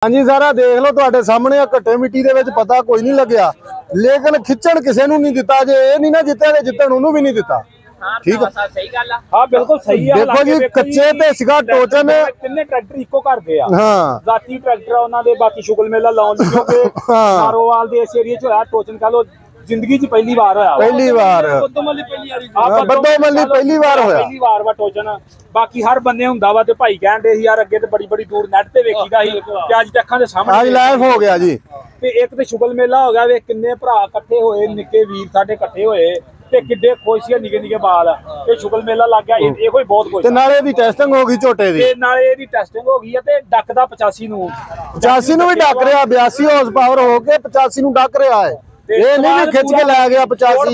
हाँ जी सारा देख लो तुहाडे सामने घट्टे मिट्टी दे विच पता कोई नहीं लग्या, लेकिन खिच्चण किसे नूं नहीं दिता। जे ये नहीं ना जित्तिया ते जित्तण उहनूं भी नहीं दिता। ठीक है, सही गल है। हां बिल्कुल सही है। देखो जी कच्चे ते सिगा टोचन किन्ने ट्रैक्टर इको करदे आ। हां जाती ट्रैक्टर उहनां दे बाकी शुगल मेला लाउण दी क्योंकि नारोवाल दे इस एरिया च होया टोचन कह लो जिंदगी च पहली बार होया। पहली बार बद्दोमली पहली बार होया। पहली बार वा टोचन बाकी हर बंदे हुंदा वा ते भाई कहंदे सी यार अगे ते बड़ी दूर नेट ते वेखीदा सी ते अज ते अखां दे सामने आज लाइव हो गया जी। ते एक ते शुगल मेला हो गया वे किन्ने भरा इकट्ठे होए निक्के वीर साडे इकट्ठे होए ते किड्डे खुश सी निक्के बाल ते शुगल मेला लग गया। ये कोई बहुत खुश ते नाले दी टेस्टिंग हो गई झोटे दी ते नाले दी टेस्टिंग हो गई है ते डक दा 85 नूं भी डक रहा 82 हॉर्स पावर हो के 85 नूं डक रहा है। ये नहीं खिंच के लै गया 85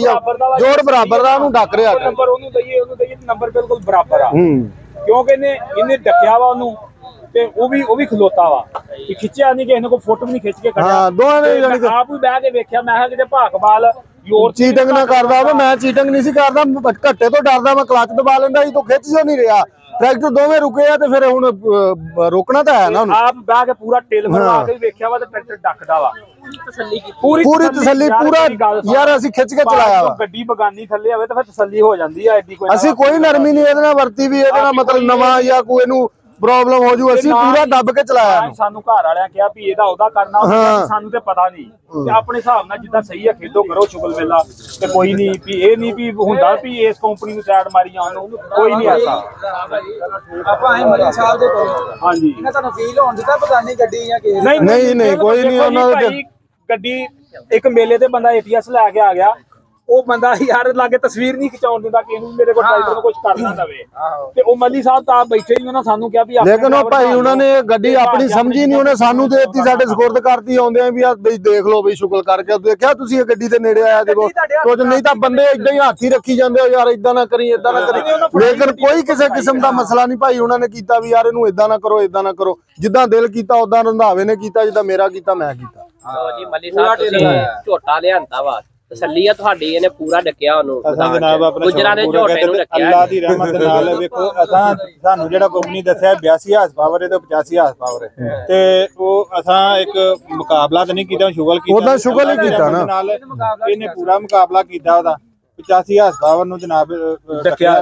जोड़ बराबर दा ओनू डक रहा नंबर ओनू दईए नंबर बिल्कुल बराबर आ क्योंकि इन्हें डकिया वा ओनू ते ओ भी खलोता वा कि खिच्चिया नहीं किसी ने कोई फोटो भी नहीं खिंच के कढिया। हां दोवां ने आप भी बैठ के वेखिया मैं किते भाकबाल चीटिंग ना करदा वा। मैं चीटिंग नहीं सी करदा, घट्टे तो डरदा मैं क्लच दबा लेंदा सी तो खिच जो नहीं रहा। ट्रैक्टर दोवें रुके आ ते फिर हुण रोकना तो है ना। आप बैठ के पूरा टेल भरवा के वेखिया वा ते ट्रैक्टर डकदा वा पूरी तसल्ली पूरा यार ਅਸੀਂ खिच के चलाया वा। ਗੱਡੀ ਬਗਾਨੀ ਥੱਲੇ ਆਵੇ ਤਾਂ ਫਿਰ ਤਸੱਲੀ ਹੋ ਜਾਂਦੀ ਆ। ਐਡੀ ਕੋਈ ਅਸੀਂ ਕੋਈ ਨਰਮੀ ਨਹੀਂ ਇਹਦੇ ਨਾਲ ਵਰਤੀ ਵੀ ਇਹਦੇ ਨਾਲ ਮਤਲਬ ਨਵਾਂ ਜਾਂ ਕੋਈ ਇਹਨੂੰ ਪ੍ਰੋਬਲਮ ਹੋ ਜੂ। ਅਸੀਂ ਪੂਰਾ ਦੱਬ ਕੇ ਚਲਾਇਆ। ਸਾਨੂੰ ਘਰ ਵਾਲਿਆਂ ਕਿਹਾ ਵੀ ਇਹਦਾ ਉਹਦਾ ਕਰਨਾ ਸਾਨੂੰ ਤੇ ਪਤਾ ਨਹੀਂ ਤੇ ਆਪਣੇ ਹਿਸਾਬ ਨਾਲ ਜਿੱਦਾਂ ਸਹੀ ਆ ਖੇਡੋ ਕਰੋ ਸ਼ੁਗਲ ਮੇਲਾ ਤੇ ਕੋਈ ਨਹੀਂ ਵੀ ਇਹ ਨਹੀਂ ਵੀ ਹੁੰਦਾ ਵੀ ਇਸ ਕੰਪਨੀ ਨੂੰ ਸਾਈਡ ਮਾਰੀ ਉਹਨੂੰ ਕੋਈ ਨਹੀਂ ਐਸਾ। ਆਪਾਂ ਇਹ ਮਰੀ ਸਾਹਿਬ ਦੇ ਕੋਲ ਹਾਂਜੀ ਇਹਨਾਂ ਤੁਹਾਨੂੰ ਫੀਲ ਹੋਣ ਦਿੱਤਾ ਬਗਾਨੀ ਗੱਡੀ ਜਾਂ ਕਿਸੇ ਨਹੀਂ ਕੋਈ ਨਹੀਂ ਉਹਨਾਂ ਦੇ ਗੱਡੀ ਇੱਕ ਮੇਲੇ ਤੇ ਬੰਦਾ ATS ਲੈ ਕੇ ਆ ਗਿਆ ਉਹ ਬੰਦਾ यार लागे तस्वीर नहीं खिचाउण दिंदा कि इहनूं मेरे को ड्राइवर ਨੂੰ ਕੁਝ ਕਰਨਾ ਦਵੇ ਤੇ ਉਹ ਮੱਲੀ ਸਾਹਿਬ ਤਾਂ ਬੈਠੇ ਹੀ ਉਹਨਾਂ ਸਾਨੂੰ ਕਿਹਾ ਵੀ ਲੇਕਿਨ ਉਹ ਭਾਈ ਉਹਨਾਂ ਨੇ ਗੱਡੀ ਆਪਣੀ ਸਮਝੀ ਨਹੀਂ, ਉਹਨੇ ਸਾਨੂੰ ਦੇ ਦਿੱਤੀ ਸਾਡੇ ਸਪੁਰਦ ਕਰਤੀ ਆਉਂਦੇ ਆ ਵੀ ਆ ਦੇਖ ਲਓ ਬਈ ਸ਼ੁਕਰ ਕਰਕੇ ਦੇਖਿਆ ਤੁਸੀਂ ਇਹ ਗੱਡੀ ਦੇ ਨੇੜੇ ਆਇਆ ਦੇਖੋ ਕੁਝ ਨਹੀਂ ਤਾਂ ਬੰਦੇ ਇਦਾਂ ਹੀ ਹੱਥ ਹੀ ਰੱਖੀ ਜਾਂਦੇ ਹੋ ਯਾਰ ਇਦਾਂ ਨਾ ਕਰੀ ਇਦਾਂ ਨਾ ਕਰੀ। ਲੇਕਿਨ ਕੋਈ ਕਿਸੇ ਕਿਸਮ ਦਾ ਮਸਲਾ ਨਹੀਂ ਭਾਈ ਉਹਨਾਂ ਨੇ ਕੀਤਾ ਵੀ ਯਾਰ ਇਹਨੂੰ ਇਦਾਂ ਨਾ ਕਰੋ ਇਦਾਂ ਨਾ ਕਰੋ। ਜਿੱਦਾਂ ਦਿਲ ਕੀਤਾ ਉਦਾਂ ਰੰਧਾਵੇ ਨੇ ਕੀਤਾ, ਜਿੱਦਾਂ ਮੇਰਾ ਕੀਤਾ ਮੈਂ ਕੀਤਾ। ਜੀ ਮੱਲੀ ਸਾਹਿਬ ਤੁਸੀਂ ਝੋਟਾ ਲਿਆਂਦਾ ਵਾ ਤਸੱਲੀ ਆ ਤੁਹਾਡੀ ਇਹਨੇ ਪੂਰਾ ਡੱਕਿਆ ਉਹਨੂੰ ਗੁਜਰਾਂ ਦੇ ਝੋਟੇ ਨੂੰ ਡੱਕਿਆ। ਅੱਲਾਹ ਦੀ ਰਹਿਮਤ ਨਾਲ ਵੇਖੋ ਅਸਾਂ ਸਾਨੂੰ ਜਿਹੜਾ ਕੰਪਨੀ ਦੱਸਿਆ 82 ਹਾਰਸ ਪਾਵਰ ਹੈ ਤੇ 85 ਹਾਰਸ ਪਾਵਰ ਹੈ ਤੇ ਉਹ ਅਸਾਂ ਇੱਕ ਮੁਕਾਬਲਾ ਤਾਂ ਨਹੀਂ ਕੀਤਾ, ਸ਼ੁਗਲ ਕੀਤਾ। ਉਹਦਾ ਸ਼ੁਗਲ ਹੀ ਕੀਤਾ ਨਾ ਨਾਲ ਇਹਨੇ ਪੂਰਾ ਮੁਕਾਬਲਾ ਕੀਤਾ ਉਹਦਾ 85 ਹਾਰਸ ਪਾਵਰ ਨੂੰ ਜਨਾਬ ਡੱਕਿਆ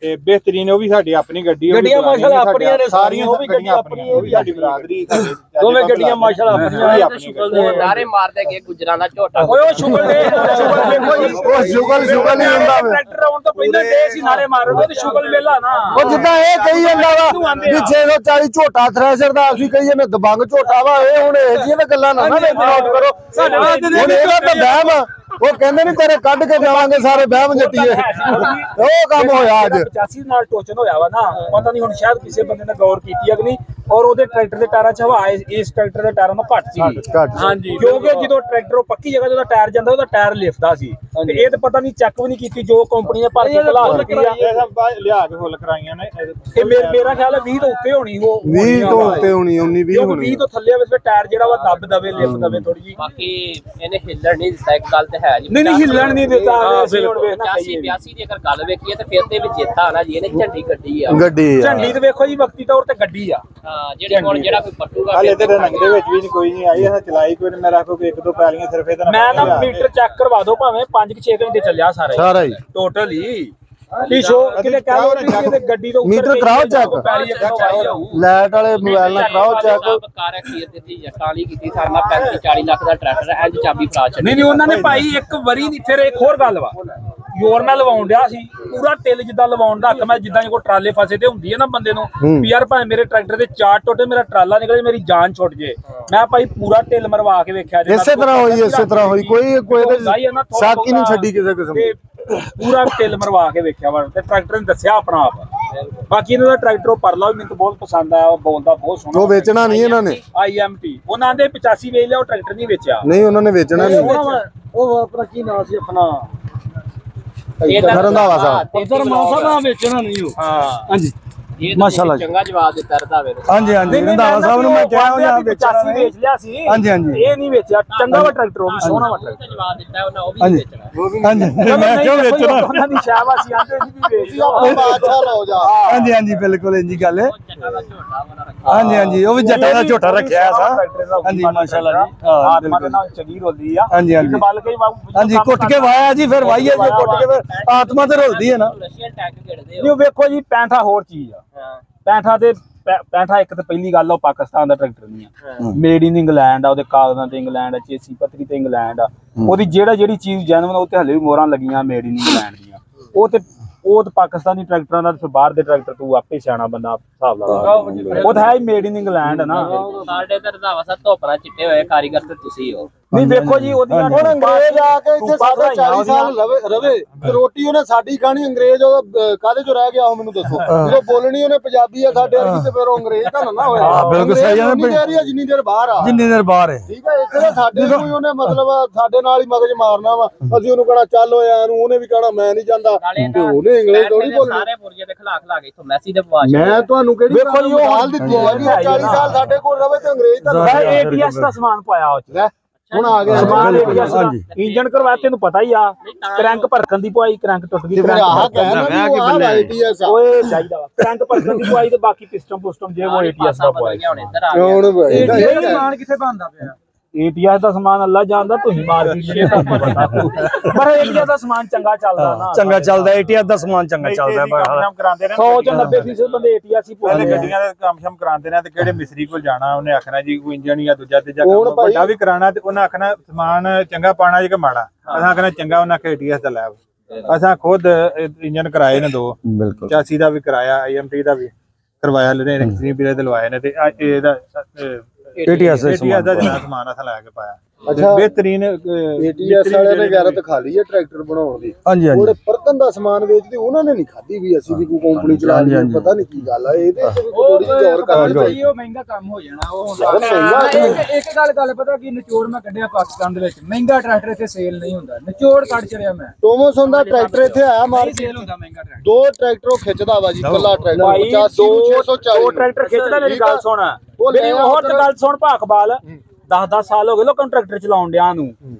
ਤੇ ਬਿਹਤਰੀਨ ਉਹ ਵੀ ਸਾਡੀ ਆਪਣੀ ਗੱਡੀ ਗੱਡੀਆਂ ਮਾਸ਼ਾਅੱਲਾ ਆਪਣੀਆਂ ਨੇ ਸਾਰੀਆਂ ਉਹ ਵੀ ਗੱਡੀਆਂ ਆਪਣੀਆਂ ਉਹ ਵੀ ਸਾਡੀ ਬਰਾਦਰੀ ਦੋਵੇਂ ਗੱਡੀਆਂ ਮਾਸ਼ਾਅੱਲਾ ਆਪਣੀਆਂ ਨਾਰੇ ਮਾਰਦੇ ਗਏ ਗੁਜਰਾਂ ਦਾ ਝੋਟਾ ਓਏ ਉਹ ਸ਼ੁਗਲ ਦੇਖੋ ਜੀ ਉਹ ਸ਼ੁਗਲ ਹੀ ਹੁੰਦਾ ਵੇ। ਟਰੈਕਟਰ ਆਉਣ ਤੋਂ ਪਹਿਲਾਂ ਡੇ ਸੀ ਨਾਰੇ ਮਾਰਦੇ ਤੇ ਸ਼ੁਗਲ ਮੇਲਾ ਨਾ ਉਹ ਜਿੱਦਾਂ ਇਹ ਕਹੀ ਜਾਂਦਾ ਵਾ ਵੀ 640 ਝੋਟਾ ਥ੍ਰੈਸ਼ਰ ਦਾ ਅਸੀਂ ਕਹੀਏ ਨੇ ਦਬੰਗ ਝੋਟਾ ਵਾ। ਇਹ ਹੁਣ ਇਹ ਜਿਹੀਆਂ ਗੱਲਾਂ ਨਾ ਨੋਟ ਕਰੋ। ਹੁਣ ਇਹਦਾ ਤਾਂ ਵਹਿਮ ਉਹ ਕਹਿੰਦੇ ਨਹੀਂ ਤੇਰੇ ਕੱਢ ਕੇ ਜਾਵਾਂਗੇ ਸਾਰੇ ਵਹਿਮ ਜੱਟੀਏ ਉਹ ਕੰਮ ਹੋਇਆ ਅੱਜ 85 ਨਾਲ ਟੋਚਨ ਹੋਇਆ ਵਾ ਨਾ। ਪਤਾ ਨਹੀਂ ਹੁਣ ਸ਼ਾਇਦ ਕਿਸੇ ਬੰਦੇ ਨੇ ਗੌਰ ਕੀਤੀ ਹੈ ਕਿ ਨਹੀਂ। ਔਰ ਉਹਦੇ ਟਰੈਕਟਰ ਦੇ ਟਾਇਰਾਂ 'ਚ ਹਵਾ ਇਸ ਟਰੈਕਟਰ ਦੇ ਟਾਇਰਾਂ ਨੂੰ ਘੱਟ ਸੀ। ਹਾਂਜੀ ਕਿਉਂਕਿ ਜਦੋਂ ਟਰੈਕਟਰ ਉਹ ਪੱਕੀ ਜਗ੍ਹਾ ਜਦੋਂ ਟਾਇਰ ਜਾਂਦਾ ਉਹਦਾ ਟਾਇਰ ਲਿਫਟਦਾ ਸੀ ਤੇ ਇਹ ਤਾਂ ਪਤਾ ਨਹੀਂ ਚੈੱਕ ਵੀ ਨਹੀਂ ਕੀਤੀ ਜੋ ਕੰਪਨੀ ਨੇ ਭਰ ਕੇ ਘਲਾ ਦਿੱਤੀ ਆ। ਲਿਆ ਕੇ ਫੁੱਲ ਕਰਾਈਆਂ ਨੇ ਇਹ ਮੇਰਾ ਖਿਆਲ ਹੈ 20 ਤੋਂ ਉੱਤੇ ਹੋਣੀ ਉਹ 20 ਤੋਂ ਉੱਤੇ ਹੋਣੀ 19 20 ਹੋਣੀ 20 ਤੋਂ ਥੱਲੇ ਵਿੱਚ ਟਾਇਰ ਜਿਹੜਾ ਵਾ ਦੱਬ ਦਵੇ ਲਿਫਟ ਦਵੇ ਥੋੜੀ ਜੀ। ਬਾਕੀ ਇਹਨੇ ਹਿੱਲਣ ਨਹੀਂ ਦਿੱਤਾ ਇੱਕ ਗੱਲ ਤੇ ਹੈ ਜੀ। ਨਹੀਂ ਹਿੱਲਣ ਨਹੀਂ ਦਿੱਤਾ। ਅਸੀਂ ਹੁਣ ਵੇਖਣਾ 82 ਦੀ ਅਗਰ ਗੱਲ ਵੇਖੀਏ ਤੇ ਫਿਰ ਤੇ ਵੀ ਜਿੱਤਾ ਨਾ ਜੀ ਇਹਨੇ ਝੰਡੀ ਗੱਡੀ ਆ ਝੰਡੀ ਤੇ ਵੇਖੋ ਜੀ ਵਕਤੀ ਤੌਰ ਤੇ ਗੱਡੀ ਆ। ਹਾਂ ਜਿਹੜੇ ਹੁਣ ਜਿਹੜਾ ਕੋਈ ਪੱਟੂਗਾ ਹਾਲੇ ਤੇ ਰੰਗ ਦੇ ਵਿੱਚ ਵੀ ਕੋਈ ਨਹੀਂ ਆਈ। ਅਸਾਂ ਚਲਾਈ ਕੋਈ ਮੈਂ ਰੱਖੋ ਕਿ ਇੱਕ ਦੋ ਪੈਲੀਆਂ ਸਿਰਫ ਇਹਦਾ ਮੈਂ ਨਾ ਮੀਟਰ ਚੈੱਕ ਕਰਵਾ ਦੋ ਭਾਵੇਂ 5-6 ਘੰਟੇ ਚੱਲਿਆ ਸਾਰਾ ਹੀ ਟੋਟਲ ਹੀ ਸ਼ੋ ਕਿਤੇ ਕਹਿ ਲੋ ਕਿ ਗੱਡੀ ਤੋਂ ਮੀਟਰ ਕਰਾਓ ਚੈੱਕ ਲਾਈਟ ਵਾਲੇ ਮੋਬਾਈਲ ਨਾਲ ਕਰਾਓ ਚੈੱਕ। ਕਾਰ ਅਖੀਰ ਦਿੱਤੀ ਜੱਟਾਂ ਵਾਲੀ ਕੀਤੀ ਸਾਡਾ 35-40 ਲੱਖ ਦਾ ਟਰੈਕਟਰ ਐ ਚਾਬੀ ਫੜਾ ਛੱਡੀ। ਨਹੀਂ ਉਹਨਾਂ ਨੇ ਭਾਈ ਇੱਕ ਵਾਰੀ ਨਹੀਂ। ਫਿਰ ਇੱਕ ਹੋਰ ਗੱਲ ਵਾ ਯੋਰ ਮੈਂ ਲਵਾਉਣ ਡਿਆ ਸੀ ਪੂਰਾ ਟਿਲ ਜਿੱਦਾਂ ਲਵਾਉਣ ਦਾ ਹੱਕ ਮੈਂ ਜਿੱਦਾਂ ਕੋਈ ਟਰਾਲੇ ਫਸੇ ਤੇ ਹੁੰਦੀ ਹੈ ਨਾ ਬੰਦੇ ਨੂੰ ਵੀ ਯਾਰ ਭਾਵੇਂ ਮੇਰੇ ਟਰੈਕਟਰ ਦੇ ਚਾਰ ਟੋਟੇ ਮੇਰਾ ਟਰਾਲਾ ਨਿਕਲੇ ਮੇਰੀ ਜਾਨ ਛੁੱਟ ਜੇ। ਮੈਂ ਭਾਈ ਪੂਰਾ ਟਿਲ ਮਰਵਾ ਕੇ ਵੇਖਿਆ ਇਸੇ ਤਰ੍ਹਾਂ ਹੋਈ ਕੋਈ ਸਾਕੀ ਨਹੀਂ ਛੱਡੀ ਕਿਸੇ ਕਿਸਮ ਦੀ। ਪੂਰਾ ਟਿਲ ਮਰਵਾ ਕੇ ਵੇਖਿਆ ਵਾ ਤੇ ਟਰੈਕਟਰ ਨੇ ਦੱਸਿਆ ਆਪਣਾ ਆਪ। ਬਾਕੀ ਇਹਨਾਂ ਦਾ ਟਰੈਕਟਰ ਪਰਲਾ ਵੀ ਮੈਨੂੰ ਬਹੁਤ ਪਸੰਦ ਆਇਆ। ਬੋਲਦਾ ਬਹੁਤ ਸੋਹਣਾ। ਉਹ ਵੇਚਣਾ ਨਹੀਂ ਇਹਨਾਂ ਨੇ IMT ਉਹਨਾਂ ਦੇ 85 ਵੇਚ ਲਿਆ ਉਹ ਟਰੈਕਟਰ ਨਹੀਂ ਵੇਚਿਆ। ਨਹੀਂ ਉਹਨਾਂ ਨੇ ਵੇਚਣਾ ਨਹੀਂ। ਉਹ ਆਪਣਾ ਕੀ ਨਾਮ ਸੀ ਆਪਣਾ ਰੰਧਾਵਾ ਸਾਹਿਬ ਉਧਰ ਮਾਸਾ ਦਾ ਵੇਚਣਾ ਨਹੀਂ ਉਹ। ਹਾਂ ਹਾਂਜੀ ਮਾਸ਼ਾਅੱਲਾ ਚੰਗਾ ਜਵਾਬ ਦਿੱਤਾ ਰੰਧਾਵੇ ਨੂੰ। ਹਾਂਜੀ ਹਾਂਜੀ ਰੰਧਾਵਾ ਸਾਹਿਬ ਨੂੰ ਮੈਂ ਕਿਹਾ ਉਹਨਾਂ ਵੇਚਣਾ ਵੇਚ ਲਿਆ ਸੀ। ਹਾਂਜੀ ਹਾਂਜੀ ਇਹ ਨਹੀਂ ਵੇਚਿਆ, ਚੰਗਾ ਵਾ ਟਰੈਕਟਰ, ਉਹ ਵੀ ਸੋਹਣਾ ਵਾ ਟਰੈਕਟਰ। ਜਵਾਬ ਦਿੱਤਾ ਉਹਨਾਂ, ਉਹ ਵੀ ਨਹੀਂ ਵੇਚਣਾ। ਹਾਂਜੀ ਮੈਂ ਕਿਉਂ ਵੇਚਣਾ, ਉਹਨਾਂ ਦੀ ਸ਼ਾਬਾਸ਼ੀ ਆਂਦੇ ਜੀ ਵੀ ਵੇਚ ਲਓ। ਆਪਣੇ ਬਾਦਸ਼ਾਹ ਲਓ ਜਾ। ਹਾਂਜੀ ਹਾਂਜੀ ਬਿਲਕੁਲ ਇੰਜੀ ਗੱਲ ਹੈ। ਜੱਟਾਂ ਦਾ ਝੋਟਾ ਉਹਨਾਂ ਰੱਖਿਆ। ਹਾਂਜੀ ਹਾਂਜੀ ਉਹ ਵੀ ਜੱਟਾਂ ਦਾ ਝੋਟਾ ਰੱਖਿਆ ਸਾ। ਹਾਂਜੀ ਮਾਸ਼ਾਅੱਲਾ ਜੀ ਆਤਮਾ ਦੇ ਨਾਲ ਚੰਗੀ ਰੋਲਦੀ ਆ। ਹਾਂਜੀ ਹਾਂਜੀ ਹਾਂਜੀ ਕੁੱਟ ਕੇ ਵਾਇਆ ਜੀ, ਫਿਰ ਵਾਹੀਏ ਜੇ ਕੁੱਟ ਕੇ ਫਿਰ ਆਤਮਾ ਤੇ ਰੁਲਦੀ ਹੈ ਨਾ। ਰਸ਼ੀਅਨ ਟੈਂਕ ਘਿੜਦੇ ਨਹੀਂ ਵੇਖੋ ਜੀ 65 ਹੋਰ ਚੀਜ਼ ਆ। 65 ਦੇ 65 ਇੱਕ ਤਾਂ ਪਹਿਲੀ ਗੱਲ ਆ, ਉਹ ਪਾਕਿਸਤਾਨ ਦਾ ਟਰੈਕਟਰ ਨਹੀਂ ਆ, ਮੇਡ ਇਨ ਇੰਗਲੈਂਡ ਆ। ਉਹਦੇ ਕਾਗਜ਼ਾਂ ਤੇ ਇੰਗਲੈਂਡ ਆ, ਚੇਸੀ ਪੱਤਰੀ ਤੇ ਇੰਗਲੈਂਡ ਆ। ਉਹਦੀ ਜਿਹੜੀ ਚੀਜ਼ ਜੈਨੂਇਨ ਉਹ ਤੇ ਹਲੇ ਵੀ ਮੋਹਰਾਂ ਲੱਗੀਆਂ ਮੇਡ ਇਨ ਇੰਗਲੈਂਡ ਦੀਆਂ। ਉਹ ਤੇ ਪਾਕਿਸਤਾਨੀ ਟਰੈਕਟਰਾਂ ਦਾ ਤੇ ਬਾਹਰ ਦੇ ਟਰੈਕਟਰ ਤੂੰ ਆਪੇ ਸਿਆਣਾ ਬੰਦਾ ਹਿਸਾਬ ਲਾ। ਉਹ ਤਾਂ ਹੈ ਹੀ ਮੇਡ ਇਨ ਇੰਗਲੈਂਡ ਨਾ। ਸਾਡੇ ਤੇ ਰੰਧਾਵਾ ਸਾਹਿਬ ਧੁੱਪ ਨਾਲ ਚਿੱਟੇ ਹੋਏ ਕਾਰੀਗਰ ਤੇ ਤੁਸੀਂ ਹੋ। ਨਹੀਂ ਵੇਖੋ ਜੀ ਉਹਦੀਆਂ ਹੁਣ ਅੰਗਰੇਜ਼ ਆ ਕੇ ਇੱਥੇ ਸਾਡਾ 40 ਸਾਲ ਰਵੇ ਤੇ ਰੋਟੀ ਉਹਨੇ ਸਾਡੀ ਖਾਣੀ। ਅੰਗਰੇਜ਼ ਉਹ ਕਾਹਦੇ ਚੋਂ ਰਹਿ ਗਿਆ ਉਹ ਮੈਨੂੰ ਦੱਸੋ। ਜਦੋਂ ਬੋਲਣੀ ਉਹਨੇ ਪੰਜਾਬੀ ਆ ਸਾਡੇ ਵਰਗੀ, ਤੇ ਫਿਰ ਉਹ ਅੰਗਰੇਜ਼ ਤਾਂ ਨਾ ਹੋਇਆ। ਬਿਲਕੁਲ ਸਹੀ ਹੈ। ਜਿੰਨੀ ਦੇਰ ਬਾਹਰ ਆ, ਜਿੰਨੀ ਦੇਰ ਬਾਹਰ ਹੈ ਠੀਕ ਹੈ। ਇੱਥੇ ਸਾਡੇ ਕੋਈ ਉਹਨੇ ਮਤਲਬ ਸਾਡੇ ਨਾਲ ਹੀ ਮਗਜ ਮਾਰਨਾ ਵਾ। ਅਸੀਂ ਉਹਨੂੰ ਕਹਣਾ ਚੱਲ ਹੋਇਆ ਇਹਨੂੰ, ਉਹਨੇ ਵੀ ਕਹਣਾ ਮੈਂ ਨਹੀਂ ਜਾਂਦਾ, ਤੇ ਉਹਨੇ ਇੰਗਲਿਸ਼ ਥੋੜੀ ਬੋਲਣੀ। ਸਾਰੇ ਪੁਰਜੇ ਤੇ ਖਲਾ ਕੇ ਇਥੋਂ ਮੈਸੀ ਦੇ ਪਵਾਸ਼। ਮੈਂ ਤੁਹਾਨੂੰ ਕਿਹੜੀ ਵੇਖੋ ਜੀ ਉਹ ਹਾਲ ਦਿੱਤੀ ਹੈ ਜੀ 40 ਸਾਲ ਸਾਡੇ ਕੋਲ ਰਵੇ ਤੇ ਅੰਗਰੇਜ਼ ਤਾਂ ATS ਦਾ ਸਮਾਨ ਪਾਇਆ ਉਹ ਚ। ਹੁਣ ਆ ਗਿਆ ਸਮਾਨ ATS ਦਾ ਇੰਜਨ ਕਰਵਾਇਆ, ਤੈਨੂੰ ਪਤਾ ਹੀ ਆ। ਕਰੰਕ ਭਰਕਣ ਦੀ ਪਵਾਈ, ਕਰੰਕ ਟੁੱਟ ਗਈ। ਆਹ ਕਹਿਣਾ ਵੀ ਉਹ ITS ਆ। ਓਏ ਚਾਹੀਦਾ ਵਾ ਕਰੰਕ ਭਰਕਣ ਦੀ ਪਵਾਈ ਤੇ ਬਾਕੀ ਪਿਸਟਮ ਜੇ ਉਹ ATS ਦਾ ਪਵਾਈ। ਹੁਣ ਇੱਧਰ ਆ ਗਿਆ। ਹੁਣ ਭਾਈ ਸਮਾਨ ਕਿੱਥੇ ਬਣਦਾ ਪਿਆ? ATS ਦਾ ਸਮਾਨ ਅੱਲਾ ਜਾਣਦਾ, ਤੁਸੀਂ ਮਾਰਕੀਟ ਚ ਤੁਹਾਨੂੰ ਪਤਾ। ਪਰ ATS ਦਾ ਸਮਾਨ ਚੰਗਾ ਚੱਲਦਾ ਨਾ, ਚੰਗਾ ਚੱਲਦਾ। ATS ਦਾ ਸਮਾਨ ਚੰਗਾ ਚੱਲਦਾ। ਕਰਾਉਂਦੇ ਨੇ 100 ਚ 90% ਬੰਦੇ ATS ਹੀ ਪਹਿਲੇ ਪੁੱਛਦੇ। ਗੱਡੀਆਂ ਦੇ ਕੰਮ ਸ਼ਮ ਕਰਾਉਂਦੇ ਨੇ, ਤੇ ਕਿਹੜੇ ਮਿਸਤਰੀ ਕੋਲ ਜਾਣਾ, ਉਹਨੇ ਆਖਣਾ ਜੀ ਕੋਈ ਇੰਜਨ ਜਾਂ ਦੂਜਾ ਤੀਜਾ ਕੰਮ ਵੱਡਾ ਵੀ ਕਰਾਣਾ, ਤੇ ਉਹਨੇ ਆਖਣਾ ਸਮਾਨ ਚੰਗਾ ਪਾਣਾ ਜੀ ਕਿ ਮਾੜਾ। ਅਸਾਂ ਆਖਣਾ ਚੰਗਾ, ਉਹਨਾਂ ਆਖਿਆ ATS ਦਾ ਲੈ। ਅਸਾਂ ਖੁਦ ਇੰਜਨ ਕਰਾਏ ਨੇ 2, ਬਿਲਕੁਲ 85 ਦਾ ਵੀ ਕਰਾਇਆ, IMT ਦਾ ਵੀ ਕਰਵਾਇਆ, ਲੈਣੇ ਐਕਸਟ੍ਰੀਮ ਪੀਰੀਅਡ ਤੇ ਲਵਾਏ ਨੇ। ਤੇ ਇਹਦਾ ATS ਦਾ ਜਿਹੜਾ ਸਮਾਨ ਅਸਾਂ ਲੈ ਕੇ ਪਾਇਆ। ਅੱਛਾ ਬਿਹਤਰੀਨ ATS ਵਾਲਿਆਂ ਨੇ ਗੈਰਤ ਖਾ ਲਈ ਹੈ ਟਰੈਕਟਰ ਬਣਾਉਣ ਦੀ। ਹਾਂਜੀ ਹਾਂਜੀ ਉਹਦੇ ਪਰਤਨ ਦਾ ਸਮਾਨ ਵੇਚਦੇ, ਉਹਨਾਂ ਨੇ ਨਹੀਂ ਖਾਧੀ ਵੀ ਅਸੀਂ ਵੀ ਕੋਈ ਕੰਪਨੀ ਚਲਾ ਲਈ। ਪਤਾ ਨਹੀਂ ਕੀ ਗੱਲ ਆ ਇਹਦੇ ਤੇ, ਥੋੜੀ ਜਿਹੀ ਗੌਰ ਕਰਨੀ ਚਾਹੀਦੀ। ਉਹ ਮਹਿੰਗਾ ਕੰਮ ਹੋ ਜਾਣਾ। ਉਹ ਇੱਕ ਗੱਲ ਪਤਾ ਕੀ ਨਿਚੋੜ ਮੈਂ ਕੱਢਿਆ ਪਾਕਿਸਤਾਨ ਦੇ ਵਿੱਚ, ਮਹਿੰਗਾ ਟਰੈਕਟਰ ਇੱਥੇ ਸੇਲ ਨਹੀਂ ਹੁੰਦਾ। ਨਿਚੋੜ ਕੱਢ ਚੜਿਆ ਮੈਂ। ਟੋਮੋਸਨ ਦਾ ਟਰੈਕਟਰ ਇੱਥੇ ਆਇਆ ਮਾਰਕੀਟ ਸੇਲ ਹੁੰਦਾ ਮਹਿੰਗਾ ਟਰੈਕਟਰ। 2 ਟਰੈਕਟਰ ਖਿੱਚਦਾ ਵਾ ਜੀ, ਕੱਲਾ ਟਰੈਕਟਰ ਭਾਈ 85 ਦੋ ਟਰੈਕਟਰ ਖਿੱਚਦਾ। ਮੇਰੀ ਗੱਲ ਸੁਣ, ਮੇਰੀ ਹੋਰ ਤੇ ਗੱਲ ਸੁਣ ਭਾਕਬਾਲ। 10 ਸਾਲ ਹੋ ਗਏ ਲੋਕਾਂ ਨੂੰ ਟਰੈਕਟਰ ਚਲਾਉਣ ਡਿਆਂ ਨੂੰ,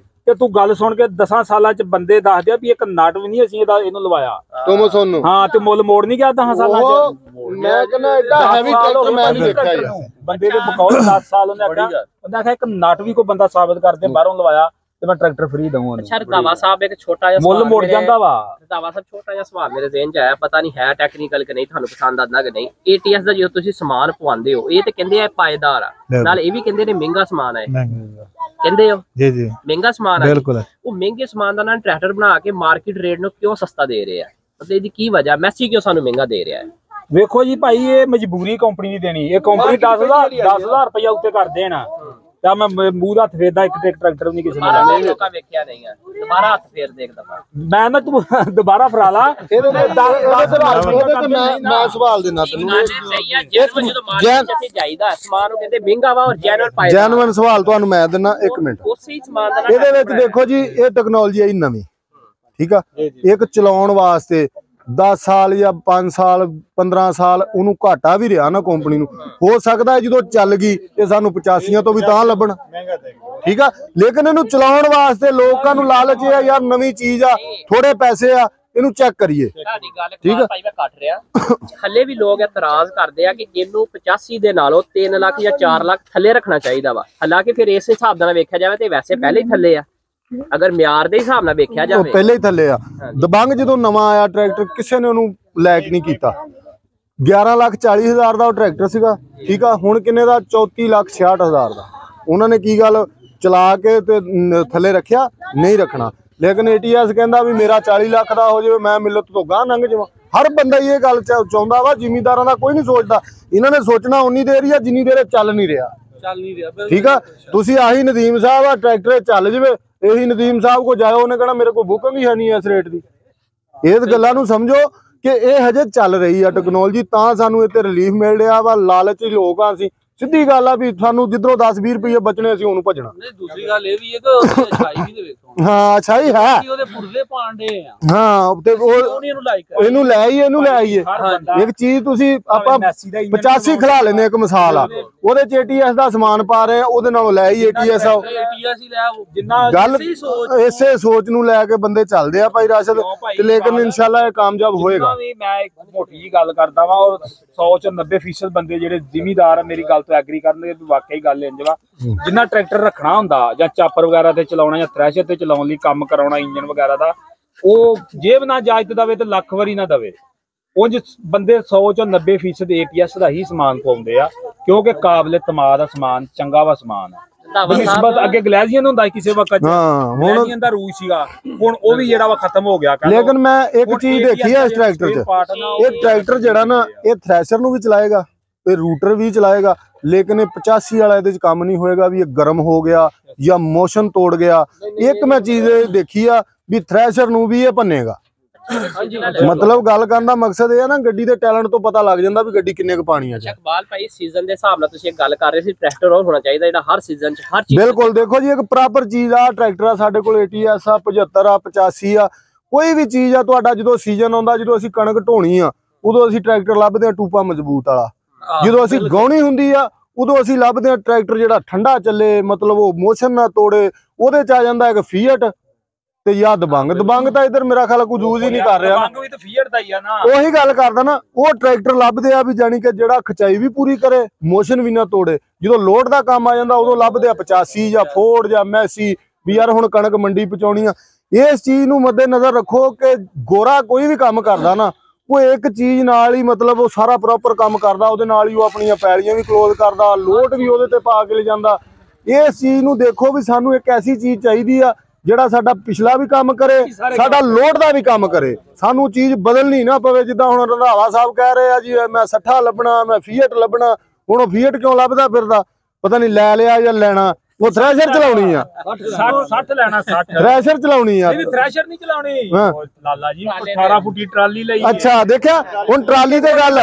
ਤੇ ਤੂੰ ਗੱਲ ਸੁਣ ਕੇ 10 ਸਾਲਾਂ ਚ ਬੰਦੇ ਦੱਸਦੇ ਆ ਵੀ ਇੱਕ ਨਟ ਵੀ ਨਹੀਂ ਅਸੀਂ ਇਹਨੂੰ ਲਵਾਇਆ ਟੋਮੋਸਨ ਨੂੰ। ਹਾਂ ਤੇ ਮੁੱਲ ਮੋੜ ਨਹੀਂ ਗਿਆ 10 ਸਾਲਾਂ ਚ। ਮੈਂ ਕਹਿੰਦਾ ਐਡਾ ਹੈਵੀ ਟਰੈਕਟਰ ਮੈਂ ਨਹੀਂ ਦੇਖਿਆ। ਬੰਦੇ ਦੇ ਬਕੌਲ 10 ਸਾਲ ਉਹਨੇ ਆਖਿਆ ਇੱਕ ਨਟ ਵੀ ਕੋਈ ਬੰਦਾ ਸਾਬਤ ਕਰਦੇ ਬਾਹਰੋਂ ਲਵਾਇਆ ਤੇ ਮੈਂ ਟਰੈਕਟਰ ਫ੍ਰੀ ਦਊਂ। ਅੱਛਾ ਰੰਧਾਵਾ ਸਾਹਿਬ ਇੱਕ ਛੋਟਾ ਜਿਹਾ ਮੁੱਲ ਮੁੜ ਜਾਂਦਾ ਵਾ। ਰੰਧਾਵਾ ਸਾਹਿਬ ਛੋਟਾ ਜਿਹਾ ਸਵਾਲ ਮੇਰੇ ਜ਼ਿਹਨ ਚ ਆਇਆ, ਪਤਾ ਨਹੀਂ ਹੈ ਟੈਕਨੀਕਲ ਕਿ ਨਹੀਂ, ਤੁਹਾਨੂੰ ਪਸੰਦ ਆਉਂਦਾ ਕਿ ਨਹੀਂ। ATS ਦਾ ਜਦੋਂ ਤੁਸੀਂ ਸਮਾਨ ਪਵਾਉਂਦੇ ਹੋ, ਇਹ ਤੇ ਕਹਿੰਦੇ ਆ ਪਾਏਦਾਰ ਆ, ਨਾਲ ਇਹ ਵੀ ਕਹਿੰਦੇ ਨੇ ਮਹਿੰਗਾ ਸਮਾਨ ਹੈ। ਕਹਿੰਦੇ ਹੋ ਜੀ ਜੀ ਮਹਿੰਗਾ ਸਮਾਨ ਹੈ। ਬਿਲਕੁਲ। ਉਹ ਮਹਿੰਗੇ ਸਮਾਨ ਦਾ ਨਾਲ ਟਰੈਕਟਰ ਬਣਾ ਕੇ ਮਾਰਕੀਟ ਰੇਟ ਨੂੰ ਕਿਉਂ ਸਸਤਾ ਦੇ ਰਹੇ ਆ? ਮਤਲਬ ਇਹਦੀ ਕੀ ਵਜ੍ਹਾ? ਮੈਸੀ ਕਿਉਂ ਸਾਨੂੰ ਮਹਿੰਗਾ ਦੇ ਰਿਹਾ ਹੈ? ਵੇਖੋ ਜੀ ਭਾਈ, ਇਹ ਮਜਬੂਰੀ ਕੰਪਨੀ ਦੀ ਦੇਣੀ। ਇਹ ਕੰਪਨੀ 10,000 ਰੁਪਇਆ ਉੱਤੇ ਕਰ ਦੇਣਾ ਤਾਂ ਮੈਂ ਮੂੰਹ ਦਾ ਹੱਥ ਫੇਰਦਾ ਇੱਕ ਟਰੈਕਟਰ ਨਹੀਂ ਕਿਸੇ ਨੇ ਲੋਕਾਂ ਵੇਖਿਆ ਨਹੀਂ ਆ। ਦੁਬਾਰਾ ਹੱਥ ਫੇਰ ਦੇਖ ਦਫਾ ਮੈਂ ਨਾ ਤੂੰ ਦੁਬਾਰਾ ਫਰਾ ਲਾ। ਮੈਂ ਸਵਾਲ ਦੇਣਾ ਤੈਨੂੰ। ਸਹੀ ਆ, ਜੈਨੂਇਨ ਜਦੋਂ ਮਾਰਕੀਟ ਚ ਜਾਈਦਾ ਸਮਾਨ ਨੂੰ ਕਹਿੰਦੇ ਮਹਿੰਗਾ ਵਾ, ਔਰ ਜੈਨੂਇਨ ਪਾਏਗਾ। ਜੈਨੂਇਨ ਸਵਾਲ ਤੁਹਾਨੂੰ ਮੈਂ ਦਿੰਦਾ 1 ਮਿੰਟ। ਉਸੇ ਸਮਾਨ ਦਾ ਇਹਦੇ ਵਿੱਚ ਦੇਖੋ ਜੀ, ਇਹ ਟੈਕਨੋਲੋਜੀ ਆਈ ਨਵੀਂ, ਠੀਕ ਆ। ਇੱਕ ਚਲਾਉਣ ਵਾਸਤੇ 10 ਸਾਲ ਜਾਂ 5 ਸਾਲ 15 ਸਾਲ ਉਹਨੂੰ ਘਾਟਾ ਵੀ ਰਿਹਾ ਨਾ ਕੰਪਨੀ ਨੂੰ। ਹੋ ਸਕਦਾ ਜਦੋਂ ਚੱਲ ਗਈ ਇਹ ਸਾਨੂੰ 85 ਤੋਂ ਵੀ ਤਾਂ ਲੱਭਣ, ਠੀਕ ਆ। ਲੇਕਿਨ ਇਹਨੂੰ ਚਲਾਉਣ ਵਾਸਤੇ ਲੋਕਾਂ ਨੂੰ ਲਾਲਚ ਆ, ਯਾਰ ਨਵੀਂ ਚੀਜ਼ ਆ, ਥੋੜੇ ਪੈਸੇ ਆ, ਇਹਨੂੰ ਚੈੱਕ ਕਰੀਏ। ਤੁਹਾਡੀ ਗੱਲ ਭਾਈ ਮੈਂ ਕੱਟ ਰਿਹਾ। ਹੱਲੇ ਵੀ ਲੋਕ ਇਤਰਾਜ਼ ਕਰਦੇ ਆ ਕਿ ਇਹਨੂੰ 85 ਦੇ ਨਾਲੋਂ 3 ਲੱਖ ਜਾਂ 4 ਲੱਖ ਥੱਲੇ ਰੱਖਣਾ ਚਾਹੀਦਾ ਵਾ। ਹਾਲਾਂਕਿ ਫਿਰ ਇਸ ਹਿਸਾਬ ਨਾਲ ਵੇਖਿਆ ਜਾਵੇ ਤੇ ਵੈਸੇ ਪਹਿਲੇ ਹੀ ਥੱਲੇ ਆ। ਅਗਰ ਮਿਆਰ ਦੇ ਹਿਸਾਬ ਨਾਲ ਵੇਖਿਆ ਜਾਵੇ ਪਹਿਲੇ ਹੀ ਥੱਲੇ ਆ। ਦਬੰਗ ਜਦੋਂ ਨਵਾਂ ਆਇਆ ਟਰੈਕਟਰ, ਕਿਸੇ ਨੇ ਉਹਨੂੰ ਲਾਇਕ ਨਹੀਂ ਕੀਤਾ। 11,40,000 ਦਾ ਉਹ ਟਰੈਕਟਰ ਸੀਗਾ, ਠੀਕ ਆ। ਹੁਣ ਕਿੰਨੇ ਦਾ? 34,66,000 ਦਾ। ਉਹਨਾਂ ਨੇ ਕੀ ਗੱਲ ਚਲਾ ਕੇ ਤੇ ਥੱਲੇ ਰੱਖਿਆ? ਨਹੀਂ ਰੱਖਣਾ। ਲੇਕਿਨ ATS ਕਹਿੰਦਾ ਵੀ ਮੇਰਾ 40 ਲੱਖ ਦਾ ਹੋ ਜਾਵੇ, ਮੈਂ ਮਿਲਤ ਤੋਂ ਗਾਂ ਲੰਘ ਜਾਵਾਂ। ਹਰ ਬੰਦਾ ਇਹ ਗੱਲ ਚਾਹੁੰਦਾ ਵਾ। ਜ਼ਿਮੀਂਦਾਰਾਂ ਦਾ ਕੋਈ ਨਹੀਂ ਸੋਚਦਾ। ਇਹਨਾਂ ਨੇ ਸੋਚਣਾ ਉਨੀ ਦੇਰ ਹੀ ਆ ਜਿੰਨੀ ਦੇਰ ਚੱਲ ਨਹੀਂ ਰਿਹਾ, ਠੀਕ ਆ। ਤੁਸੀਂ ਆਹੀ ਨਦੀਮ ਸਾਹਿਬ ਆ, ਟਰੈਕਟਰ ਚੱਲ ਜਾਵੇ, ਇਹੀ ਨਦੀਮ ਸਾਹਿਬ ਕੋ ਜਾਓ, ਉਹਨੇ ਕਹਿਣਾ ਮੇਰੇ ਕੋਲ ਬੁਕਿੰਗ ਹੀ ਹੈ ਨਹੀਂ ਇਸ ਰੇਟ ਦੀ। ਇਸ ਗੱਲਾਂ ਨੂੰ ਸਮਝੋ ਕਿ ਇਹ ਹਜੇ ਚੱਲ ਰਹੀ ਆ ਟੈਕਨੋਲੋਜੀ, ਤਾਂ ਸਾਨੂੰ ਇੱਥੇ ਰਿਲੀਫ ਮਿਲ ਰਿਹਾ ਵਾ। ਲਾਲਚੀ ਲੋਕ ਆ ਅਸੀਂ, ਸਿੱਧੀ ਗੱਲ ਆ ਵੀ ਸਾਨੂੰ ਜਿੱਧਰੋਂ 10-20 ਰੁਪਏ ਬਚਣੇ ਅਸੀਂ ਉਹਨੂੰ ਭੱਜਣਾ। ਨਹੀਂ ਦੂਸਰੀ ਗੱਲ ਇਹ ਵੀ ਹੈ ਕਿ ਉਹਦੀ ਅਛਾਈ ਵੀ ਤੇ ਵੇਖੋ। ਹਾਂ ਅੱਛਾ ਹੀ ਹੈ ਉਹਦੇ ਪੁਰਜ਼ੇ ਪਾਂਡੇ ਆ। ਹਾਂ ਤੇ ਉਹ ਇਹਨੂੰ ਲੈ ਆਈਏ ਇੱਕ ਚੀਜ਼ ਤੁਸੀਂ ਆਪਾਂ 85 ਖਿਲਾ ਲੈਨੇ ਇੱਕ ਮਿਸਾਲ ਆ ਉਹਦੇ ਚ ATS ਦਾ ਸਮਾਨ ਪਾ ਰਹੇ ਆ ਉਹਦੇ ਨਾਲੋਂ ਲੈ ਆਈਏ ATS ਆ ਗੱਲ ਇਸੇ ਸੋਚ ਨੂੰ ਲੈ ਕੇ ਬੰਦੇ ਚੱਲਦੇ ਆ ਭਾਈ ਰਾਸ਼ਦ ਤੇ ਲੇਕਿਨ ਇਨਸ਼ਾਅੱਲਾ ਇਹ ਕਾਮਯਾਬ ਹੋਏਗਾ। ਮੈਂ ਇੱਕ ਮੋਟੀ ਜੀ ਗੱਲ ਕਰਦਾ ਵਾਂ ਔਰ 100 ਚ 90% ਬੰਦੇ ਜਿਹੜੇ ਜ਼ਿਮੀਦਾਰ ਆ ਮੇਰੀ ਗੱਲ ਤੋਂ ਐਗਰੀ ਕਰਨਗੇ ਵੀ ਵਾਕਈ ਗੱਲ ਇੰਜ ਵਾ। ਜਿੰਨਾ ਟਰੈਕਟਰ ਰੱਖਣਾ ਹੁੰਦਾ ਜਾਂ ਚਾਪਰ ਵਗੈਰਾ ਤੇ ਚਲਾਉਣਾ ਜਾਂ ਥ੍ਰੈਸ਼ਰ ਤੇ ਚਲਾਉਣ ਲਈ ਕੰਮ ਕਰਾਉਣਾ ਇੰਜਨ ਵਗੈਰਾ ਦਾ ਉਹ ਜੇਬ ਨਾ ਇਜਾਜ਼ਤ ਦਵੇ ਤੇ ਲੱਖ ਵਾਰੀ ਨਾ ਦਵੇ। ਉਂਝ ਬੰਦੇ 100 ਚੋਂ 90% ATS ਦਾ ਹੀ ਸਮਾਨ ਪਾਉਂਦੇ ਆ ਕਿਉਂਕਿ ਕਾਬਲੇ ਤਮਾਦ ਦਾ ਸਮਾਨ ਚੰਗਾ ਵਾ ਸਮਾਨ ਆ। ਨਿਸਬਤ ਅੱਗੇ ਗਲੈਜ਼ੀਅਨ ਹੁੰਦਾ ਕਿਸੇ ਵਕਤ ਗਲੈਜ਼ੀਅਨ ਦਾ ਰੂਜ ਸੀਗਾ ਹੁਣ ਉਹ ਵੀ ਜਿਹੜਾ ਵਾ ਖਤਮ ਹੋ ਗਿਆ। ਲੇਕਿਨ ਮੈਂ ਇੱਕ ਚੀਜ਼ ਦੇਖੀ ਹੈ ਇਸ ਟਰੈਕਟਰ 'ਚ ਇਹ ਟਰੈਕਟਰ ਜਿਹੜਾ ਨਾ ਇਹ ਥ੍ਰੈਸ਼ਰ ਨੂੰ ਵੀ ਚਲਾਏਗਾ ਤੇ ਰੂਟਰ ਵੀ ਚਲਾਏਗਾ ਲੇਕਿਨ ਇਹ 85 ਵਾਲਾ ਇਹਦੇ 'ਚ ਕੰਮ ਨਹੀਂ ਹੋਏਗਾ ਵੀ ਇਹ ਗਰਮ ਹੋ ਗਿਆ ਜਾਂ ਮੋਸ਼ਨ ਤੋੜ ਗਿਆ। ਇੱਕ ਮੈਂ ਚੀਜ਼ ਦੇਖੀ ਆ ਵੀ ਥ੍ਰੈਸ਼ਰ ਨੂੰ ਵੀ ਇਹ ਭੰਨੇਗਾ। ਮਤਲਬ ਗੱਲ ਕਰਨ ਦਾ ਮਕਸਦ ਇਹ ਹੈ ਨਾ ਗੱਡੀ ਦੇ ਟੈਲੈਂਟ ਤੋਂ ਪਤਾ ਲੱਗ ਜਾਂਦਾ ਵੀ ਗੱਡੀ ਕਿੰਨੇ ਕੁ ਪਾਣੀ ਆ। ਇਕਬਾਲ ਭਾਈ ਸੀਜ਼ਨ ਦੇ ਹਿਸਾਬ ਨਾਲ ਤੁਸੀਂ ਇੱਕ ਗੱਲ ਕਰ ਰਹੇ ਸੀ ਟਰੈਕਟਰ ਉਹ ਹੋਣਾ ਚਾਹੀਦਾ ਜਿਹੜਾ ਹਰ ਸੀਜ਼ਨ 'ਚ ਹਰ ਚੀਜ਼ ਬਿਲਕੁਲ ਦੇਖੋ ਜੀ ਇੱਕ ਪ੍ਰੋਪਰ ਚੀਜ਼ ਆ ਟਰੈਕਟਰ ਆ ਸਾਡੇ ਕੋਲ ATS ਆ 75 ਆ 85 ਆ ਕੋਈ ਵੀ ਚੀਜ਼ ਆ ਤੁਹਾਡਾ ਜਦੋਂ ਸੀਜ਼ਨ ਆਉਂਦਾ ਜਦੋਂ ਅਸੀਂ ਕਣਕ ਢੋਣੀ ਆ ਉਦੋਂ ਅਸੀਂ ਟਰੈਕਟਰ ਲੱਭਦੇ ਆ ਟੂਪਾ ਮਜ਼ਬੂਤ ਵਾਲਾ। ਜਦੋਂ ਅਸੀਂ ਗਾਉਣੀ ਹੁੰਦੀ ਆ ਉਦੋਂ ਅਸੀਂ ਲੱਭਦੇ ਆ ਟਰੈਕਟਰ ਜਿਹੜਾ ਠੰਡਾ ਚੱਲੇ ਮਤਲਬ ਉਹ ਮੋਸ਼ਨ ਨਾ ਤੋੜੇ ਉਹਦੇ 'ਚ ਆ ਜਾਂਦਾ ਇੱਕ ਫੀਅਟ ਤੇ ਯਾ ਦਬੰਗ ਤਾਂ ਇਧਰ ਮੇਰਾ ਖਿਆਲ ਕੋਈ ਯੂਜ਼ ਹੀ ਨਹੀਂ ਕਰ ਰਿਹਾ। ਵੀ ਤਾਂ ਫੀਅਟ ਦਾ ਹੀ ਆ ਨਾ ਉਹੀ ਗੱਲ ਕਰਦਾ ਨਾ ਉਹ ਟਰੈਕਟਰ ਲੱਭਦੇ ਆ ਵੀ ਜਾਨੀ ਕਿ ਜਿਹੜਾ ਖਚਾਈ ਵੀ ਪੂਰੀ ਕਰੇ ਮੋਸ਼ਨ ਵੀ ਨਾ ਤੋੜੇ। ਜਦੋਂ ਲੋਡ ਦਾ ਕੰਮ ਆ ਜਾਂਦਾ ਉਦੋਂ ਲੱਭਦੇ ਆ 85 ਜਾਂ ਫੋਰਡ ਜਾਂ ਮੈਸੀ ਵੀ ਯਾਰ ਹੁਣ ਕਣਕ ਮੰਡੀ ਪਹੁੰਚਾਉਣੀ ਆ। ਇਸ ਚੀਜ਼ ਨੂੰ ਮੱਦੇ ਨਜ਼ਰ ਰੱਖੋ ਕਿ ਗੋਰਾ ਕੋਈ ਵੀ ਕੰਮ ਕਰਦਾ ਨਾ ਉਹ ਇੱਕ ਚੀਜ਼ ਨਾਲ ਹੀ ਮਤਲਬ ਉਹ ਸਾਰਾ ਪ੍ਰੋਪਰ ਕੰਮ ਕਰਦਾ ਉਹਦੇ ਨਾਲ ਹੀ ਉਹ ਆਪਣੀਆਂ ਪੈਲੀਆਂ ਵੀ ਕਲੋਜ਼ ਕਰਦਾ ਲੋਡ ਵੀ ਉਹਦੇ ਤੇ ਪਾ ਕੇ ਲੈ ਜਾਂਦਾ। ਇਸ ਚੀਜ਼ ਨੂੰ ਦੇਖੋ ਵੀ ਸਾਨੂੰ ਇੱਕ ਐਸੀ ਚੀਜ਼ ਚਾਹੀਦੀ ਆ ਜਿਹੜਾ ਸਾਡਾ ਪਿਛਲਾ ਵੀ ਕੰਮ ਕਰੇ ਸਾਡਾ ਲੋਡ ਦਾ ਵੀ ਕੰਮ ਕਰੇ। ਸਾਨੂੰ ਚੀਜ਼ ਬਦਲਣੀ ਨਾ ਪਵੇ ਜਿੱਦਾਂ ਹੁਣ ਰੰਧਾਵਾ ਸਾਹਿਬ ਕਹਿ ਰਹੇ ਆ ਜੀ ਮੈਂ 60 ਲੱਭਣਾ ਮੈਂ ਫੀਅਟ ਲੱਭਣਾ। ਹੁਣ ਉਹ ਫੀਅਟ ਕਿਉਂ ਲੱਭਦਾ ਫਿਰਦਾ ਪਤਾ ਨਹੀਂ ਲੈ ਲਿਆ ਜਾਂ ਲੈਣਾ ਉਹ ਥ੍ਰੈਸ਼ਰ ਚਲਾਉਣੀ ਆ 60 ਲੈਣਾ 60 ਥ੍ਰੈਸ਼ਰ ਚਲਾਉਣੀ ਆ ਨਹੀਂ ਥ੍ਰੈਸ਼ਰ ਨਹੀਂ ਚਲਾਉਣੀ ਲਾਲਾ ਜੀ 18 ਫੁੱਟੀ ਟਰਾਲੀ ਲਈ ਅੱਛਾ ਦੇਖਿਆ ਹੁਣ ਟਰਾਲੀ ਤੇ ਗੱਲ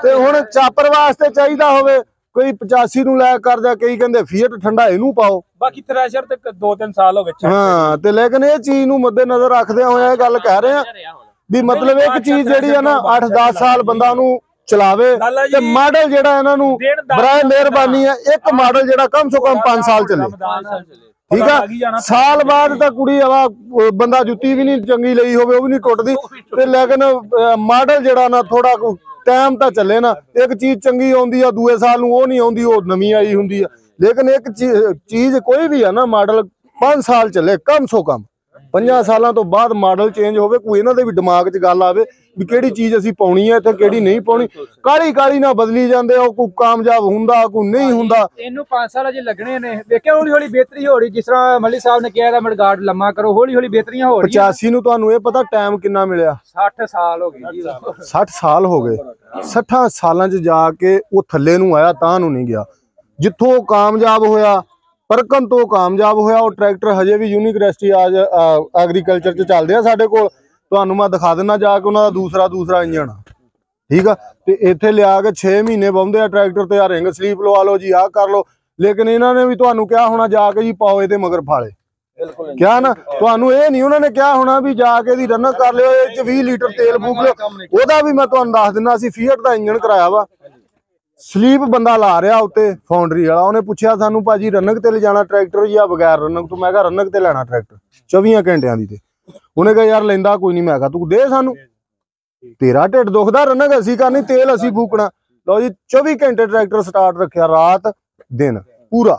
ਤੇ ਹੁਣ ਚਾਪਰ ਵਾਸਤੇ ਚਾਹੀਦਾ ਹੋਵੇ ਕੋਈ 85 ਨੂੰ ਲੈ ਕਰਦਾ ਕਈ ਕਹਿੰਦੇ ਫੀਅਟ ਠੰਡਾ ਇਹਨੂੰ ਪਾਓ ਬਾਕੀ ਥ੍ਰੈਸ਼ਰ ਤੇ 2-3 ਸਾਲ ਹੋ ਗਏ ਹਾਂ ਤੇ ਲੇਕਿਨ ਇਹ ਚੀਜ਼ ਨੂੰ ਮੱਦੇ ਨਜ਼ਰ ਰੱਖਦੇ ਹੋਏ ਇਹ ਗੱਲ ਕਹਿ ਰਹੇ ਆ ਵੀ ਮਤਲਬ ਇੱਕ ਚੀਜ਼ ਜਿਹੜੀ ਆ ਨਾ 8-10 ਸਾਲ ਬੰਦਾ ਉਹਨੂੰ ਚਲਾਵੇ ਤੇ ਮਾਡਲ ਜਿਹੜਾ ਇਹਨਾਂ ਨੂੰ ਬਰਾਏ ਮਿਹਰਬਾਨੀ ਹੈ ਇੱਕ ਮਾਡਲ ਜਿਹੜਾ ਕਮ ਸੋ ਕਮ 5 ਸਾਲ ਚੱਲੇ ਠੀਕ ਆ। ਸਾਲ ਬਾਅਦ ਤਾਂ ਕੁੜੀ ਹਵਾ ਬੰਦਾ ਜੁੱਤੀ ਵੀ ਨਹੀਂ ਚੰਗੀ ਲਈ ਹੋਵੇ ਉਹ ਵੀ ਨਹੀਂ ਟੁੱਟਦੀ ਤੇ ਲੇਕਿਨ ਮਾਡਲ ਜਿਹੜਾ ਨਾ ਥੋੜਾ ਟਾਈਮ ਤਾਂ ਚੱਲੇ ਨਾ ਇੱਕ ਚੀਜ਼ ਚੰਗੀ ਆਉਂਦੀ ਆ ਦੂਏ ਸਾਲ ਨੂੰ ਉਹ ਨਹੀਂ ਆਉਂਦੀ ਉਹ ਨਵੀਂ ਆਈ ਹੁੰਦੀ ਆ। ਲੇਕਿਨ ਇੱਕ ਚੀਜ਼ ਕੋਈ ਵੀ ਆ ਨਾ ਮਾਡਲ 5 ਸਾਲ ਚੱਲੇ ਕਮ ਸੋ ਕਮ 5 ਸਾਲਾਂ ਤੋਂ ਬਾਅਦ ਮਾਡਲ ਚੇਂਜ ਹੋਵੇ ਕੋਈ ਇਹਨਾਂ ਦੇ ਵੀ ਦਿਮਾਗ 'ਚ ਗੱਲ ਆਵੇ ਵੀ ਕਿਹੜੀ ਚੀਜ਼ ਅਸੀਂ ਪਾਉਣੀ ਹੈ ਤੇ ਕਿਹੜੀ ਨਹੀਂ ਪਾਉਣੀ। ਕਾਲੀ ਨਾ ਬਦਲੀ ਜਾਂਦੇ ਉਹ ਕੋਈ ਕਾਮਯਾਬ ਹੁੰਦਾ ਕੋਈ ਨਹੀਂ ਹੁੰਦਾ। ਇਹਨੂੰ 5 ਸਾਲ ਅਜੇ ਲੱਗਣੇ ਨੇ ਵੇਖਿਆ ਹੌਲੀ ਹੌਲੀ ਬਿਹਤਰੀ ਹੋ ਰਹੀ ਜਿਸ ਤਰ੍ਹਾਂ ਮੱਲੀ ਸਾਹਿਬ ਨੇ ਕਿਹਾ ਇਹਦਾ ਮਡਗਾਰਡ ਲੰਮਾ ਕਰੋ ਹੌਲੀ ਹੌਲੀ ਬਿਹਤਰੀਆਂ ਹੋ ਰਹੀਆਂ। 85 ਨੂੰ ਤੁਹਾਨੂੰ ਇਹ ਪਤਾ ਟਾਈਮ ਕਿੰਨਾ ਮਿਲਿਆ 60 ਸਾਲ ਹੋ ਗਏ ਜੀ 60 ਸਾਲ ਹੋ ਗਏ 60 ਸਾਲਾਂ 'ਚ ਜਾ ਕੇ ਉਹ ਥੱਲੇ ਨੂੰ ਆਇਆ ਤਾਂ ਨੂੰ ਨਹੀਂ ਗਿਆ ਜਿੱਥੋਂ ਕਾਮਯਾਬ ਹੋਇਆ ਪਰਕਨ ਤੋਂ ਕਾਮਯਾਬ ਹੋਇਆ। ਉਹ ਟਰੈਕਟਰ ਹਜੇ ਵੀ ਯੂਨੀਵਰਸਿਟੀ ਐਗਰੀਕਲਚਰ 'ਚ ਚੱਲਦੇ ਆ ਸਾਡੇ ਕੋਲ ਤੁਹਾਨੂੰ ਮੈਂ ਦਿਖਾ ਦਿੰਦਾ ਜਾ ਕੇ ਉਹਨਾਂ ਦਾ ਦੂਸਰਾ ਇੰਜਣ ਠੀਕ ਆ ਤੇ ਇੱਥੇ ਲਿਆ ਕੇ 6 ਮਹੀਨੇ ਪਾਉਂਦੇ ਆ ਟਰੈਕਟਰ ਤੇ ਆ ਰਿੰਗ ਸਲੀਪ ਲਵਾ ਲਓ ਜੀ ਆਹ ਕਰ ਲਓ। ਲੇਕਿਨ ਇਹਨਾਂ ਨੇ ਵੀ ਤੁਹਾਨੂੰ ਕਿਹਾ ਹੋਣਾ ਜਾ ਕੇ ਜੀ ਪਾਓ ਇਹਦੇ ਮਗਰ ਫਾਲੇ ਕਿਹਾ ਨਾ ਤੁਹਾਨੂੰ ਇਹ ਨਹੀਂ ਉਹਨਾਂ ਨੇ ਕਿਹਾ ਹੋਣਾ ਵੀ ਜਾ ਕੇ ਦੀ ਰਨਕ ਕਰ ਲਿਓ ਇਹ 'ਚ 20 ਲੀਟਰ ਤੇਲ ਫੂਕ ਲਿਓ। ਉਹਦਾ ਵੀ ਮੈਂ ਤੁਹਾਨੂੰ ਦੱਸ ਦਿੰਦਾ ਅਸੀਂ ਫੀਅਟ ਦਾ ਇੰਜਣ ਕਰਾਇਆ ਵਾ ਸਲੀਪ ਬੰਦਾ ਲਾ ਰਿਹਾ ਉੱਤੇ ਫਾਊਂਡਰੀ ਵਾਲਾ ਉਹਨੇ ਪੁੱਛਿਆ ਸਾਨੂੰ ਭਾਜੀ ਰਨਕ ਤੇ ਲਿਜਾਣਾ ਟਰੈਕਟਰ ਜਾਂ ਬਗੈਰ ਰਨਕ ਤੋਂ। ਮੈਂ ਕਿਹਾ ਰਨਕ ਤੇ ਲੈਣਾ ਟਰੈਕਟਰ 24 ਘੰਟਿਆਂ ਦੀ ਤੇ ਉਹਨੇ ਕਿਹਾ ਯਾਰ ਲੈਂਦਾ ਕੋਈ ਨਹੀਂ। ਮੈਂ ਕਿਹਾ ਤੂੰ ਦੇ ਸਾਨੂੰ ਤੇਰਾ ਢਿੱਡ ਦੁਖਦਾ ਰਨਕ ਅਸੀਂ ਕਰਨੀ ਤੇਲ ਅਸੀਂ ਫੂਕਣਾ। ਲਓ ਜੀ 24 ਘੰਟੇ ਟਰੈਕਟਰ ਸਟਾਰਟ ਰੱਖਿਆ ਰਾਤ ਦਿਨ ਪੂਰਾ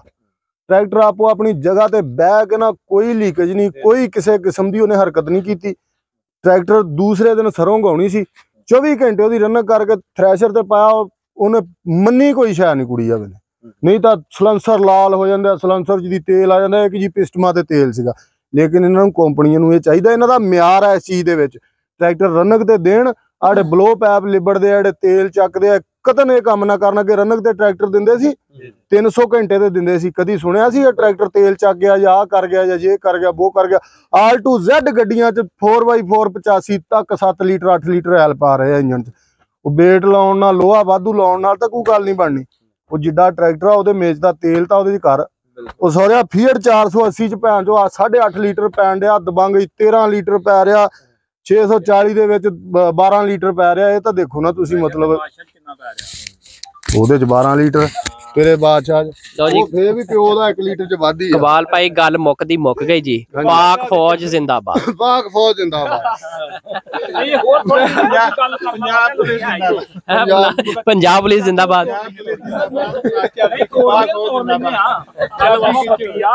ਟਰੈਕਟਰ ਆਪੋ ਆਪਣੀ ਜਗ੍ਹਾ ਤੇ ਬਹਿ ਕੇ ਨਾ ਕੋਈ ਲੀਕੇਜ ਨਹੀਂ ਕੋਈ ਕਿਸੇ ਕਿਸਮ ਦੀ ਉਹਨੇ ਹਰਕਤ ਨਹੀਂ ਕੀਤੀ। ਟਰੈਕਟਰ ਦੂਸਰੇ ਦਿਨ ਸਰੋਂ ਗਾਉਣੀ ਸੀ 24 ਘੰਟੇ ਉਹਦੀ ਰਨਕ ਕਰਕੇ ਥ੍ਰੈਸ਼ਰ ਤੇ ਪਾਇਆ ਉਹਨੇ ਮੰਨੀ ਕੋਈ ਸ਼ੈ ਨਹੀਂ ਕੁੜੀ ਜਾਵੇ ਨਹੀਂ ਤਾਂ ਸਲੈਂਸਰ ਲਾਲ ਹੋ ਜਾਂਦਾ ਸਲੈਂਸਰ ਜਿਹਦੀ ਤੇਲ ਆ ਜਾਂਦਾ ਕਿ ਜੀ ਪਿਸਟਮਾ ਤੇ ਤੇਲ ਸੀਗਾ। ਲੇਕਿਨ ਇਹਨਾਂ ਨੂੰ ਕੰਪਨੀਆਂ ਨੂੰ ਇਹ ਚਾਹੀਦਾ ਇਹਨਾਂ ਦਾ ਮਿਆਰ ਹੈ ਇਸ ਚੀਜ਼ ਦੇ ਵਿੱਚ ਟਰੈਕਟਰ ਰਨਕ ਤੇ ਦੇਣ ਆੜੇ ਬਲੋ ਪੈਪ ਲਿਬੜਦੇ ਆੜੇ ਤੇਲ ਚੱਕਦੇ ਆ ਕਤਨ ਇਹ ਕੰਮ ਨਾ ਕਰਨ ਕਿ ਰਨਕ ਤੇ ਟਰੈਕਟਰ ਦਿੰਦੇ ਸੀ 300 ਘੰਟੇ ਤੇ ਦਿੰਦੇ ਸੀ। ਕਦੀ ਸੁਣਿਆ ਸੀ ਇਹ ਟਰੈਕਟਰ ਤੇਲ ਚੱਕ ਗਿਆ ਜਾਂ ਆਹ ਕਰ ਗਿਆ ਜਾਂ ਜੇ ਕਰ ਗਿਆ ਉਹ ਕਰ ਗਿਆ। ਆਲ ਟੂ ਜ਼ੈਡ ਗੱਡੀਆਂ 'ਚ 4x4 85 ਤੱਕ 7 ਲੀਟਰ 8 ਲੀਟਰ ਹੈਲ ਪਾ ਰਹੇ ਆ ਇੰਜਣ 'ਚ। ਉਹ ਵੇਟ ਲਾਉਣ ਨਾਲ ਲੋਹਾ ਵਾਧੂ ਲਾਉਣ ਨਾਲ ਤਾਂ ਕੋਈ ਗੱਲ ਨਹੀਂ ਬਣਨੀ ਉਹ ਜਿੱਡਾ ਟਰੈਕਟਰ ਆ ਉਹਦੇ ਮੇਚ ਦਾ ਤੇਲ ਤਾਂ ਉਹਦੇ ਚ ਕਰ ਉਹ ਸੋਰਿਆ ਫੀਟ 480 ਚ ਭੈਣ ਜੋ 8.5 ਲੀਟਰ ਪੈਣ ਡਿਆ ਦਬੰਗ 13 ਲੀਟਰ ਪੈ ਰਿਹਾ 640 ਦੇ ਵਿੱਚ 12 ਲੀਟਰ ਪੈ ਰਿਹਾ ਇਹ ਤਾਂ ਦੇਖੋ ਨਾ ਤੁਸੀਂ ਮਤਲਬ ਉਹਦੇ ਚ 12 ਲੀਟਰ ਤੇਰੇ ਬਾਦਸ਼ਾਹ ਉਹ ਫੇਰ ਵੀ ਪਿਓ ਦਾ 1 ਲੀਟਰ ਚ ਵੱਧ ਹੀ ਆ। ਕਮਾਲ ਭਾਈ ਗੱਲ ਮੁੱਕਦੀ ਮੁੱਕ ਗਈ ਜੀ। ਪਾਕ ਫੌਜ ਜ਼ਿੰਦਾਬਾਦ। ਪਾਕ ਫੌਜ ਜ਼ਿੰਦਾਬਾਦ। ਇਹ ਹੋਰ ਥੋੜੀ ਗੱਲ ਪੰਜਾਬ ਪੁਲਿਸ ਜ਼ਿੰਦਾਬਾਦ। ਇੱਕ ਹੋਰ ਵੀ ਆ